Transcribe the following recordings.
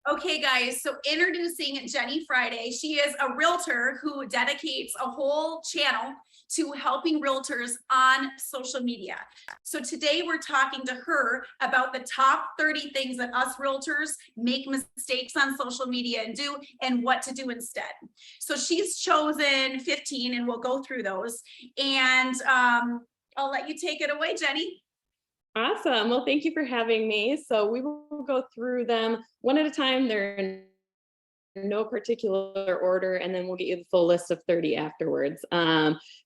Okay, guys, so introducing Jenny Friday. She is a realtor who dedicates a whole channel to helping realtors on social media. So today we're talking to her about the top 30 things that us realtors make mistakes on social media and do, and what to do instead. So she's chosen 15 and we'll go through those. And I'll let you take it away, Jenny. Awesome. Well, thank you for having me. So we will go through them one at a time. They're in no particular order, and then we'll get you the full list of 30 afterwards.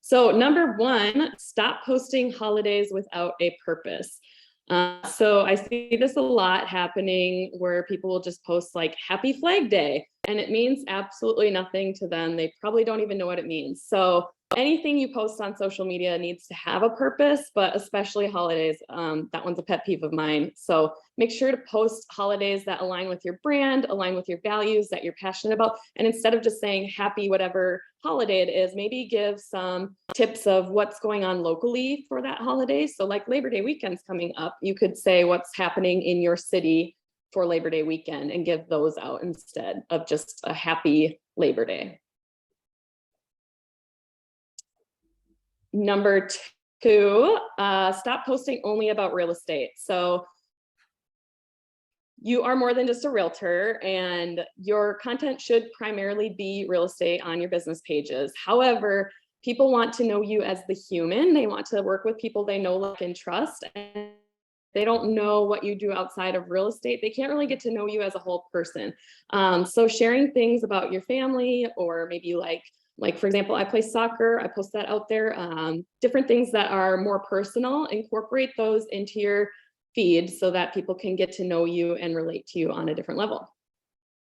So number one, stop posting holidays without a purpose. So I see this a lot happening where people will just post like Happy Flag Day, and it means absolutely nothing to them. They probably don't even know what it means. So anything you post on social media needs to have a purpose, but especially holidays. That one's a pet peeve of mine. So make sure to post holidays that align with your brand, align with your values that you're passionate about. And instead of just saying happy whatever holiday it is, maybe give some tips of what's going on locally for that holiday. So like Labor Day weekend's coming up, you could say what's happening in your city for Labor Day weekend and give those out instead of just a happy Labor Day. Number two, stop posting only about real estate. So you are more than just a realtor, and your content should primarily be real estate on your business pages. However, people want to know you as the human. They want to work with people they know, like, and trust. And they don't know what you do outside of real estate. They can't really get to know you as a whole person. So sharing things about your family, or maybe you like for example, I play soccer, I post that out there. Different things that are more personal, incorporate those into your feed so that people can get to know you and relate to you on a different level.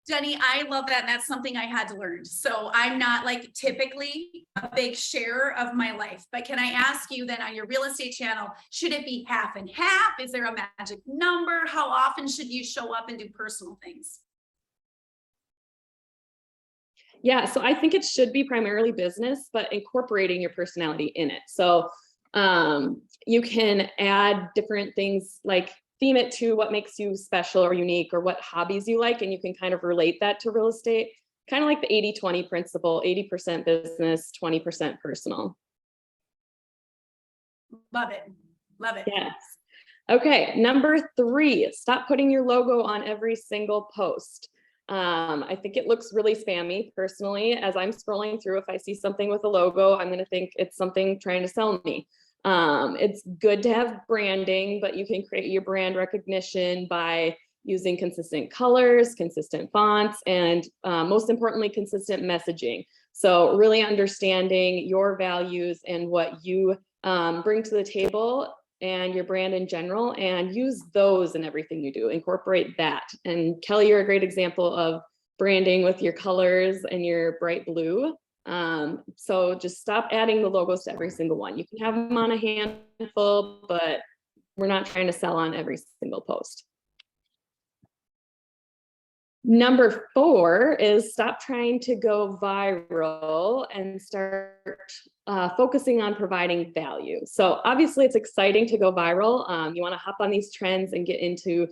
Jenny, I love that. And that's something I had to learn. So I'm not like typically a big share of my life, but can I ask you then on your real estate channel, should it be half and half? Is there a magic number? How often should you show up and do personal things? Yeah, so I think it should be primarily business, but incorporating your personality in it. So you can add different things, like theme it to what makes you special or unique, or what hobbies you like, and you can kind of relate that to real estate, kind of like the 80-20 principle, 80% business, 20% personal. Love it. Love it. Yes. Okay, number three, stop putting your logo on every single post. I think it looks really spammy personally. As I'm scrolling through, if I see something with a logo, I'm going to think it's something trying to sell me. It's good to have branding, but you can create your brand recognition by using consistent colors, consistent fonts, and most importantly, consistent messaging. So really understanding your values and what you bring to the table and your brand in general, and use those in everything you do. Incorporate that. And Kelly, you're a great example of branding with your colors and your bright blue. So just stop adding the logos to every single one. You can have them on a handful, but we're not trying to sell on every single post. Number four is stop trying to go viral and start focusing on providing value. So obviously it's exciting to go viral. You want to hop on these trends and get into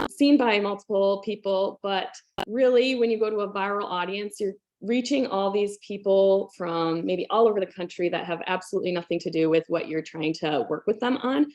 seen by multiple people, but really when you go to a viral audience, you're reaching all these people from maybe all over the country that have absolutely nothing to do with what you're trying to work with them on.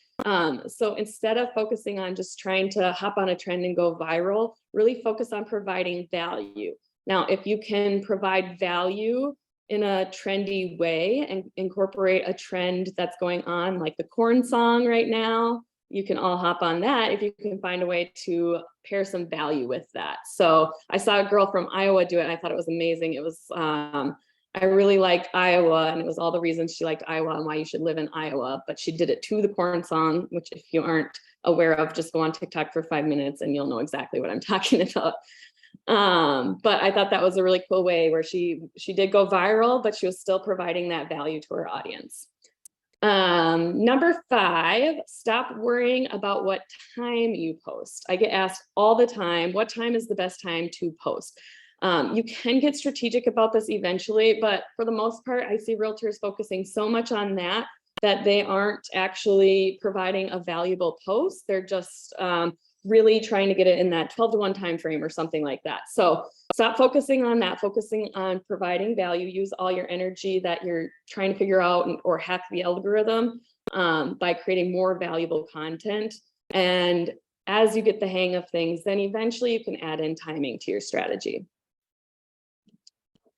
So instead of focusing on just trying to hop on a trend and go viral, really focus on providing value. Now, if you can provide value in a trendy way and incorporate a trend that's going on, like the corn song right now, you can all hop on that if you can find a way to pair some value with that. So I saw a girl from Iowa do it, and I thought it was amazing. It was, I really liked Iowa, and it was all the reasons she liked Iowa and why you should live in Iowa, but she did it to the corn song, which if you aren't aware of, just go on TikTok for 5 minutes and you'll know exactly what I'm talking about. But I thought that was a really cool way where she did go viral, but she was still providing that value to her audience. Number five, stop worrying about what time you post. I get asked all the time, what time is the best time to post? You can get strategic about this eventually, but for the most part, I see realtors focusing so much on that they aren't actually providing a valuable post. They're just really trying to get it in that 12-to-1 time frame or something like that. So stop focusing on that, focusing on providing value. Use all your energy that you're trying to figure out or hack the algorithm by creating more valuable content. And as you get the hang of things, then eventually you can add in timing to your strategy.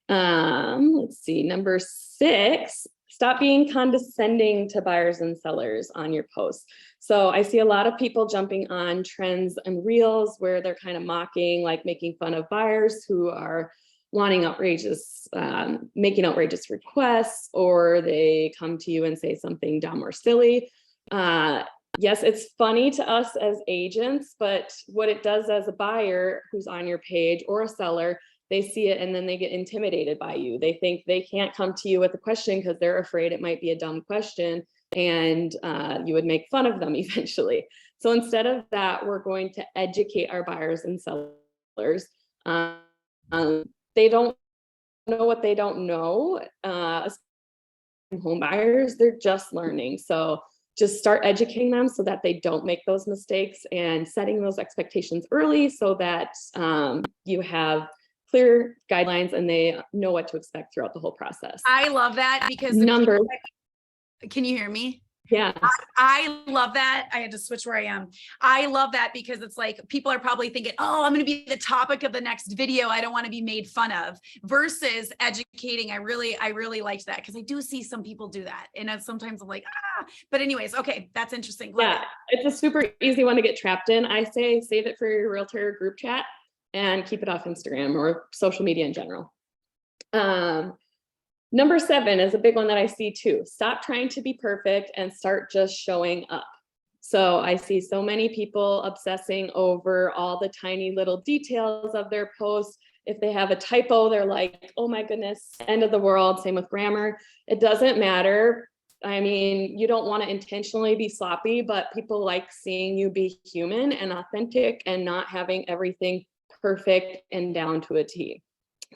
Let's see, number 6, stop being condescending to buyers and sellers on your posts. So I see a lot of people jumping on trends and reels where they're kind of mocking, like making fun of buyers who are wanting outrageous, making outrageous requests, or they come to you and say something dumb or silly. Yes, it's funny to us as agents, but what it does as a buyer who's on your page or a seller, they see it and then they get intimidated by you. They think they can't come to you with a question because they're afraid it might be a dumb question and you would make fun of them eventually. So instead of that, we're going to educate our buyers and sellers. They don't know what they don't know. Home buyers, they're just learning. So just start educating them so that they don't make those mistakes and setting those expectations early so that you have clear guidelines and they know what to expect throughout the whole process. I love that because can you hear me? Yeah. I love that. I had to switch where I am. I love that because it's like people are probably thinking, oh, I'm going to be the topic of the next video. I don't want to be made fun of, versus educating. I really liked that because I do see some people do that. And sometimes I'm like, but anyways, okay, that's interesting. Yeah, it's a super easy one to get trapped in. I say save it for your realtor group chat and keep it off Instagram or social media in general. Number 7 is a big one that I see too. Stop trying to be perfect and start just showing up. So I see so many people obsessing over all the tiny little details of their post. If they have a typo, they're like, oh my goodness, end of the world. Same with grammar. It doesn't matter. I mean, you don't want to intentionally be sloppy, but people like seeing you be human and authentic and not having everything perfect and down to a T.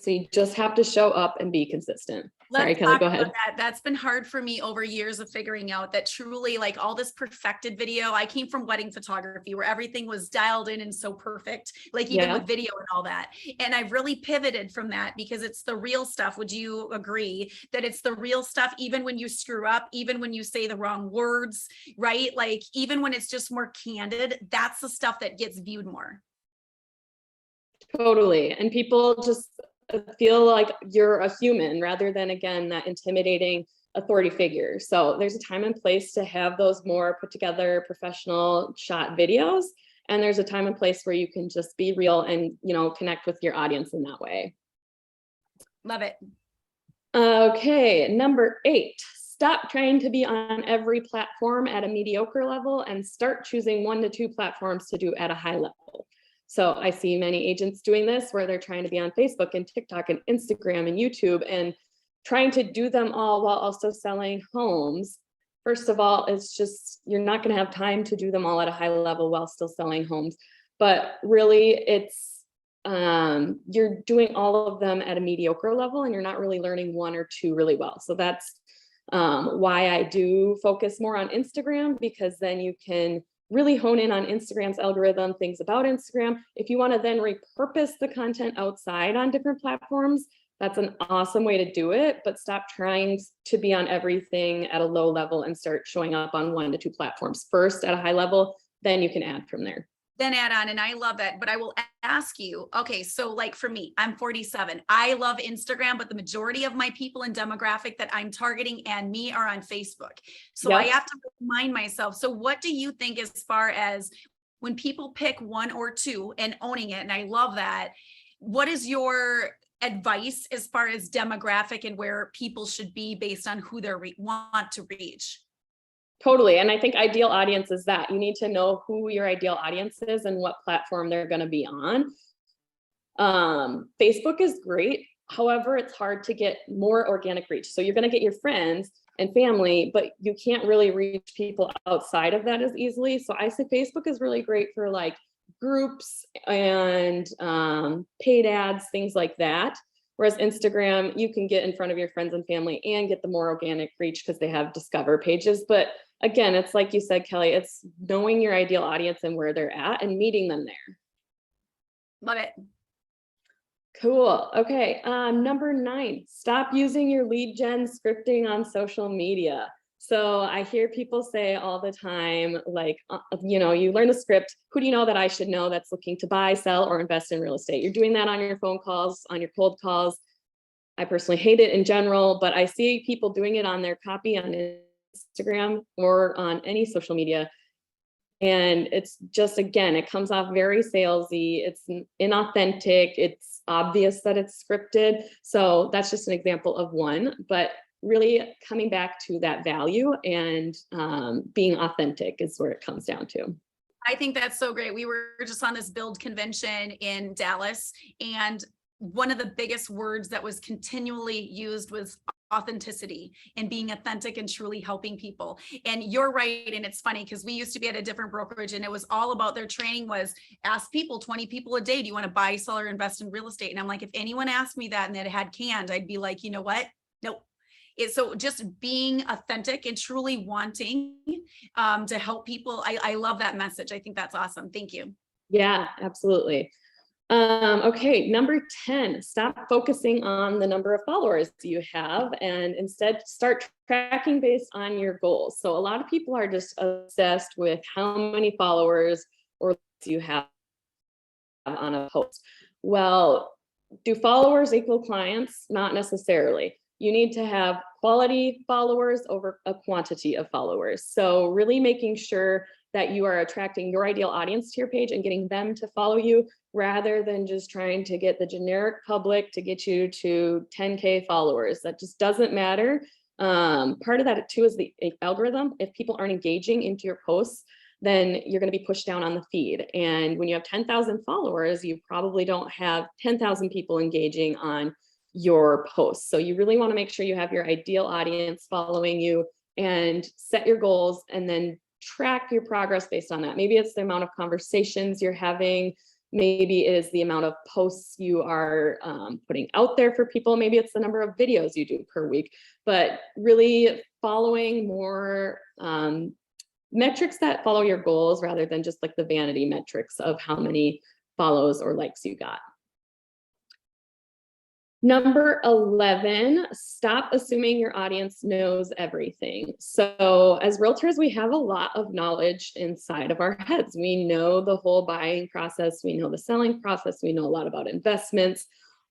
So you just have to show up and be consistent. Sorry, Kelly, go ahead. That's been hard for me over years of figuring out that truly, like, all this perfected video. I came from wedding photography where everything was dialed in and so perfect, like even with video and all that. And I've really pivoted from that because it's the real stuff. Would you agree that it's the real stuff, even when you screw up, even when you say the wrong words, right? Like even when it's just more candid, that's the stuff that gets viewed more. Totally. And people just feel like you're a human rather than, again, that intimidating authority figure. So there's a time and place to have those more put together professional shot videos. And there's a time and place where you can just be real and, connect with your audience in that way. Love it. Okay. Number 8, stop trying to be on every platform at a mediocre level and start choosing 1 to 2 platforms to do at a high level. So I see many agents doing this where they're trying to be on Facebook and TikTok and Instagram and YouTube and trying to do them all while also selling homes. First of all, it's just, you're not going to have time to do them all at a high level while still selling homes. But really, it's you're doing all of them at a mediocre level and you're not really learning 1 or 2 really well. So that's why I do focus more on Instagram, because then you can really hone in on Instagram's algorithm, things about Instagram. If you want to then repurpose the content outside on different platforms, that's an awesome way to do it, but stop trying to be on everything at a low level and start showing up on 1 to 2 platforms first at a high level, then you can add from there. Then add on. And I love that. But I will ask you, okay, so like for me, I'm 47. I love Instagram, but the majority of my people and demographic that I'm targeting and me are on Facebook. So I have to remind myself. So what do you think as far as when people pick 1 or 2 and owning it? And I love that. What is your advice as far as demographic and where people should be based on who they want to reach? Totally. And I think ideal audience is that you need to know who your ideal audience is and what platform they're going to be on. Facebook is great. However, it's hard to get more organic reach. So you're going to get your friends and family, but you can't really reach people outside of that as easily. So I say Facebook is really great for like groups and paid ads, things like that. Whereas Instagram, you can get in front of your friends and family and get the more organic reach because they have discover pages. But again, it's like you said, Kelly, it's knowing your ideal audience and where they're at and meeting them there. Love it. Cool. Okay. Number 9, stop using your lead gen scripting on social media. So I hear people say all the time, like, you learn the script. Who do you know that I should know that's looking to buy, sell, or invest in real estate? You're doing that on your phone calls, on your cold calls. I personally hate it in general, but I see people doing it on their copy on Instagram or on any social media. And it's just, again, it comes off very salesy. It's inauthentic. It's obvious that it's scripted. So that's just an example of one, but really coming back to that value and being authentic is where it comes down to. I think that's so great. We were just on this build convention in Dallas, and one of the biggest words that was continually used was authenticity and being authentic and truly helping people. And you're right. And it's funny because we used to be at a different brokerage, and it was all about their training was ask people, 20 people a day, do you want to buy, sell, or invest in real estate? And I'm like, if anyone asked me that and that it had canned, I'd be like, you know what? Nope. So just being authentic and truly wanting to help people. I love that message. I think that's awesome. Thank you. Yeah, absolutely. Okay, number 10, stop focusing on the number of followers you have and instead start tracking based on your goals. So a lot of people are just obsessed with how many followers or likes you have on a post. Well, do followers equal clients? Not necessarily. You need to have quality followers over a quantity of followers. So really making sure that you are attracting your ideal audience to your page and getting them to follow you rather than just trying to get the generic public to get you to 10K followers. That just doesn't matter. Part of that too is the algorithm. If people aren't engaging into your posts, then you're going to be pushed down on the feed. And when you have 10,000 followers, you probably don't have 10,000 people engaging on your posts. So you really want to make sure you have your ideal audience following you and set your goals and then track your progress based on that. Maybe it's the amount of conversations you're having. Maybe it is the amount of posts you are putting out there for people. Maybe it's the number of videos you do per week, but really following more metrics that follow your goals rather than just like the vanity metrics of how many follows or likes you got. Number 11, stop assuming your audience knows everything. So as realtors, we have a lot of knowledge inside of our heads. We know the whole buying process. We know the selling process. We know a lot about investments,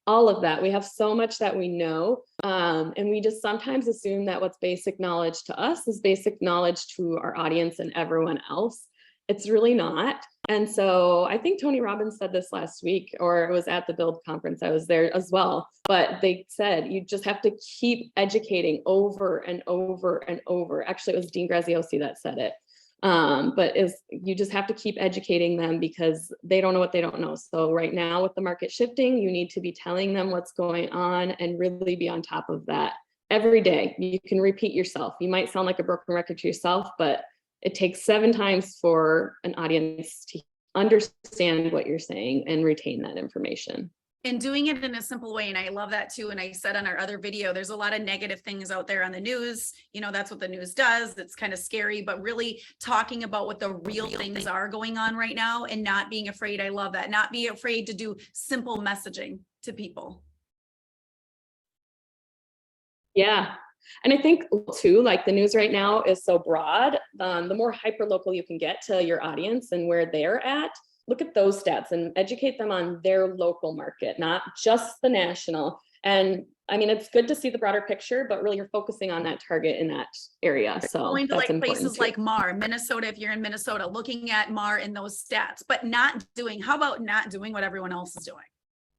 all of that. We have so much that we know. And we just sometimes assume that what's basic knowledge to us is basic knowledge to our audience and everyone else. It's really not. And so I think Tony Robbins said this last week, or it was at the Build conference. I was there as well, but they said, you just have to keep educating over and over and over. Actually, it was Dean Graziosi that said it. But you just have to keep educating them because they don't know what they don't know. So right now with the market shifting, you need to be telling them what's going on and really be on top of that every day. You can repeat yourself. You might sound like a broken record to yourself, but it takes 7 times for an audience to understand what you're saying and retain that information. And doing it in a simple way. And I love that too. And I said on our other video, there's a lot of negative things out there on the news. You know, that's what the news does. It's kind of scary, but really talking about what the real things are going on right now and not being afraid. I love that. Not be afraid to do simple messaging to people. Yeah. And I think too, like the news right now is so broad, the more hyper local you can get to your audience and where they're at, look at those stats and educate them on their local market, not just the national. And I mean, it's good to see the broader picture, but really you're focusing on that target in that area. So going to that's like places too. like MAR, Minnesota, if you're in Minnesota, looking at MAR in those stats, but not doing, how about not doing what everyone else is doing?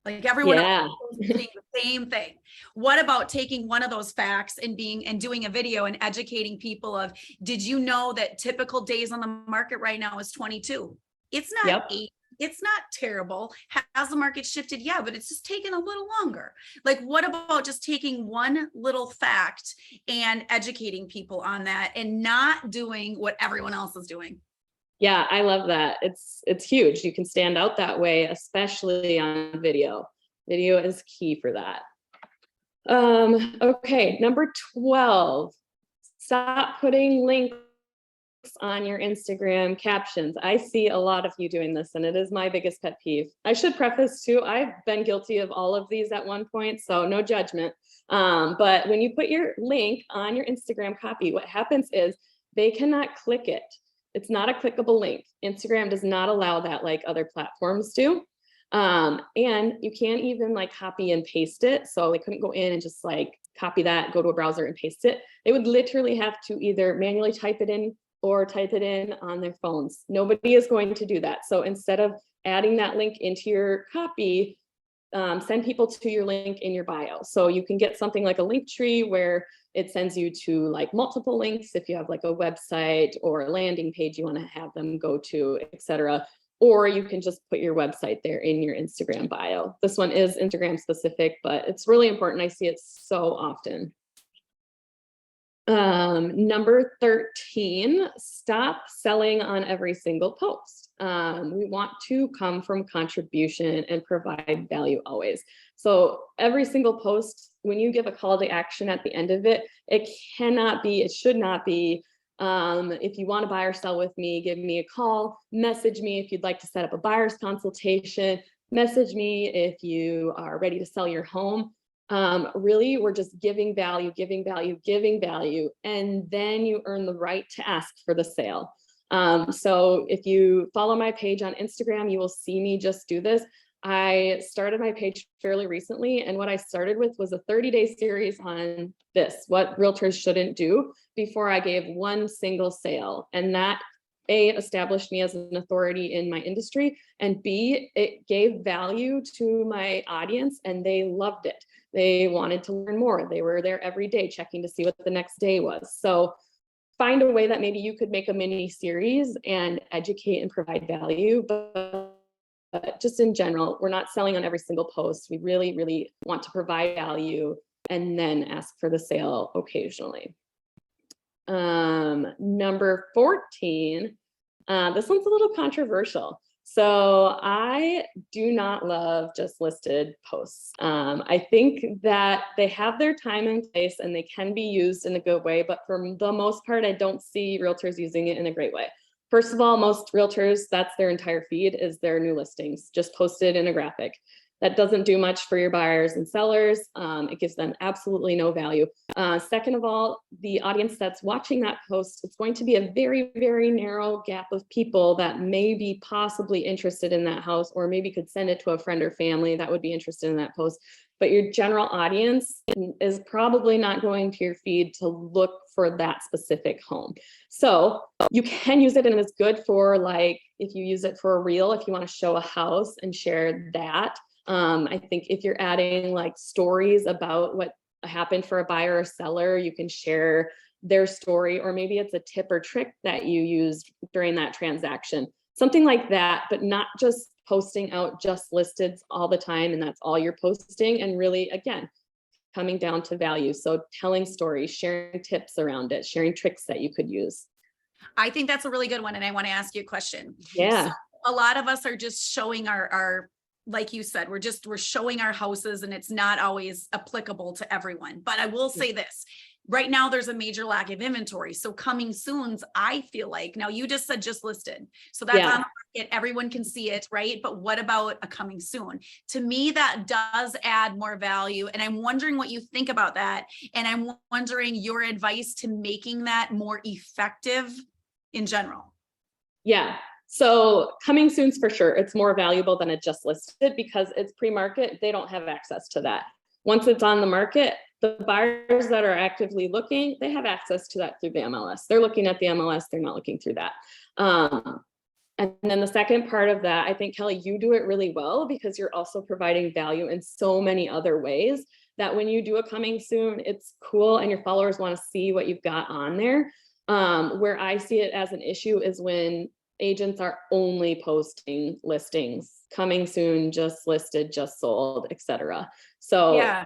Like everyone else is doing the same thing. What about taking one of those facts and doing a video and educating people of, did you know that typical days on the market right now is 22? It's not 8. It's not terrible. Has the market shifted? Yeah, but it's just taken a little longer. Like, what about just taking one little fact and educating people on that and not doing what everyone else is doing? Yeah, I love that. It's huge. You can stand out that way, especially on video. Video is key for that. Okay, number 12, stop putting links on your Instagram captions. I see a lot of you doing this, and it is my biggest pet peeve. I should preface too, I've been guilty of all of these at one point, so no judgment. But when you put your link on your Instagram copy, what happens is they cannot click it. It's not a clickable link. Instagram does not allow that like other platforms do. And you can't even like copy and paste it. So they couldn't go in and just like copy that, go to a browser and paste it. They would literally have to either manually type it in or type it in on their phones. Nobody is going to do that. So instead of adding that link into your copy, send people to your link in your bio. So you can get something like a link tree where it sends you to like multiple links if you have like a website or a landing page you want to have them go to, etc. Or you can just put your website there in your Instagram bio. This one is Instagram specific, but it's really important. I see it so often. Number 13, stop selling on every single post. We want to come from contribution and provide value always. So every single post, when you give a call to action at the end of it, it should not be, if you want to buy or sell with me, give me a call, message me if you'd like to set up a buyer's consultation, message me if you are ready to sell your home. Really, we're just giving value, and then you earn the right to ask for the sale. So if you follow my page on Instagram, you will see me just do this. I started my page fairly recently, and what I started with was a 30-day series on this, what realtors shouldn't do, before I gave one single sale. And that A, established me as an authority in my industry, and B, it gave value to my audience and they loved it. They wanted to learn more. They were there every day checking to see what the next day was. So find a way that maybe you could make a mini series and educate and provide value. But just in general, we're not selling on every single post. We really, really want to provide value and then ask for the sale occasionally. Number 14, this one's a little controversial. So I do not love just listed posts. I think that they have their time and place and they can be used in a good way, but for the most part, I don't see realtors using it in a great way. First of all, most realtors, that's their entire feed, is their new listings, just posted in a graphic. That doesn't do much for your buyers and sellers. It gives them absolutely no value. Second of all, the audience that's watching that post, it's going to be a very, very narrow gap of people that may be possibly interested in that house, or maybe could send it to a friend or family that would be interested in that post. But your general audience is probably not going to your feed to look for that specific home. So you can use it, and it's good for, like, if you use it for a reel, if you want to show a house and share that. I think if you're adding like stories about what happened for a buyer or seller, you can share their story, or maybe it's a tip or trick that you used during that transaction, something like that, but not just posting out just listeds all the time and that's all you're posting. And really, again, coming down to value. So telling stories, sharing tips around it, sharing tricks that you could use. I think that's a really good one. And I want to ask you a question. Yeah. So a lot of us are just showing our, like you said, we're showing our houses, and it's not always applicable to everyone. But I will say this, right now there's a major lack of inventory. So coming soon's, I feel like, now you just said just listed. So that's on the market, everyone can see it, right? But what about a coming soon? To me, that does add more value. And I'm wondering what you think about that. And I'm wondering your advice to making that more effective in general. Yeah. So coming soon's for sure. It's more valuable than it just listed because it's pre-market. They don't have access to that. Once it's on the market, the buyers that are actively looking, they have access to that through the MLS. They're looking at the MLS. They're not looking through that. And then the second part of that, I think, Kelly, you do it really well because you're also providing value in so many other ways that when you do a coming soon, it's cool and your followers want to see what you've got on there. Where I see it as an issue is when agents are only posting listings, coming soon, just listed, just sold, etc. So yeah,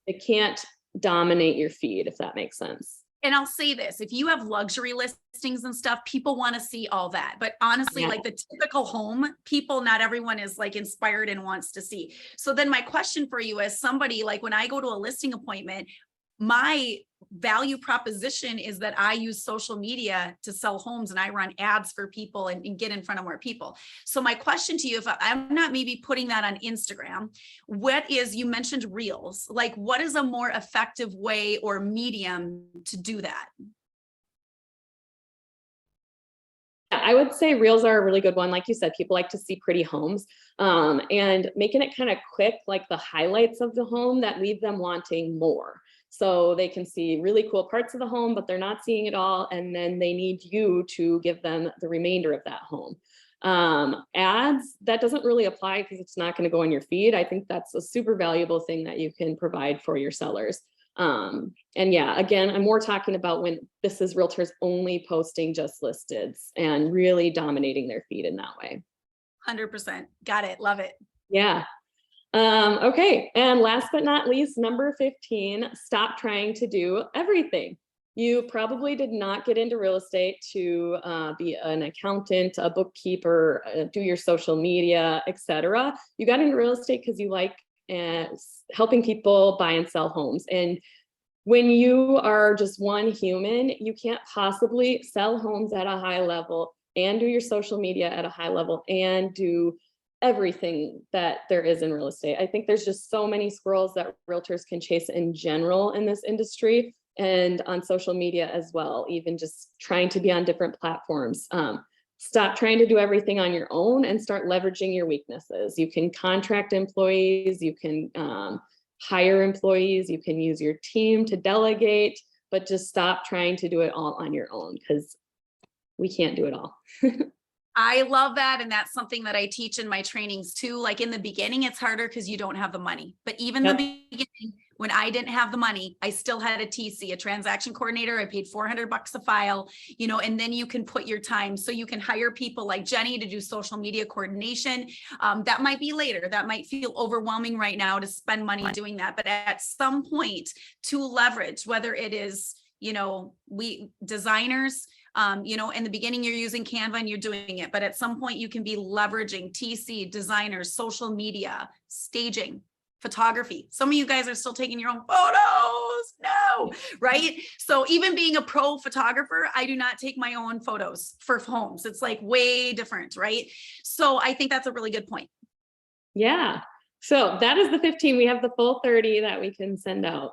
it can't dominate your feed, if that makes sense. And I'll say this, if you have luxury listings and stuff, people want to see all that. But honestly, like the typical home, not everyone is like inspired and wants to see. So then my question for you as somebody, like when I go to a listing appointment, my value proposition is that I use social media to sell homes and I run ads for people and get in front of more people. So my question to you, if I'm not maybe putting that on Instagram, you mentioned Reels, like what is a more effective way or medium to do that? I would say Reels are a really good one. Like you said, people like to see pretty homes, and making it kind of quick, like the highlights of the home that leave them wanting more. So they can see really cool parts of the home, but they're not seeing it all. And then they need you to give them the remainder of that home. Ads, that doesn't really apply because it's not going to go on your feed. I think that's a super valuable thing that you can provide for your sellers. And yeah, again, I'm more talking about when this is realtors only posting just listeds and really dominating their feed in that way. 100%. Got it. Love it. Yeah. Okay. And last but not least, number 15, stop trying to do everything. You probably did not get into real estate to be an accountant, a bookkeeper, do your social media, etc. You got into real estate because you like helping people buy and sell homes. And when you are just one human, you can't possibly sell homes at a high level and do your social media at a high level and do everything that there is in real estate. I think there's just so many squirrels that realtors can chase in general in this industry and on social media as well, even just trying to be on different platforms. Stop trying to do everything on your own and start leveraging your weaknesses. You can contract employees, you can hire employees, you can use your team to delegate, but just stop trying to do it all on your own because we can't do it all. I love that. And that's something that I teach in my trainings too. Like in the beginning, it's harder because you don't have the money. But even Yep. the beginning, when I didn't have the money, I still had a TC, a transaction coordinator. I paid $400 a file, and then you can put your time. So you can hire people like Jenny to do social media coordination. That might be later. That might feel overwhelming right now to spend money doing that. But at some point to leverage, whether it is, we designers, in the beginning you're using Canva and you're doing it, but at some point you can be leveraging TC, designers, social media, staging, photography. Some of you guys are still taking your own photos. No, right? So even being a pro photographer, I do not take my own photos for homes. It's like way different, right? So I think that's a really good point. Yeah. So that is the 15. We have the full 30 that we can send out.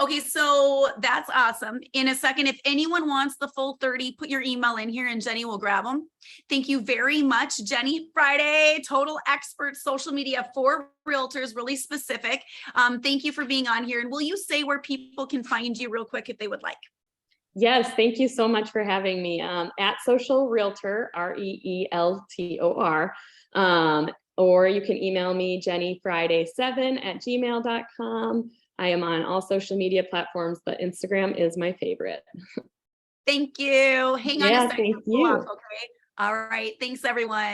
Okay, so that's awesome. In a second, if anyone wants the full 30, put your email in here and Jenny will grab them. Thank you very much, Jenny Friday, total expert social media for realtors, really specific. Thank you for being on here. And will you say where people can find you real quick if they would like? Yes, thank you so much for having me. At Social Realtor, REELTOR, or you can email me jennyfriday7@gmail.com. I am on all social media platforms, but Instagram is my favorite. Thank you. Hang on a second. Thank you. Okay. All right. Thanks, everyone.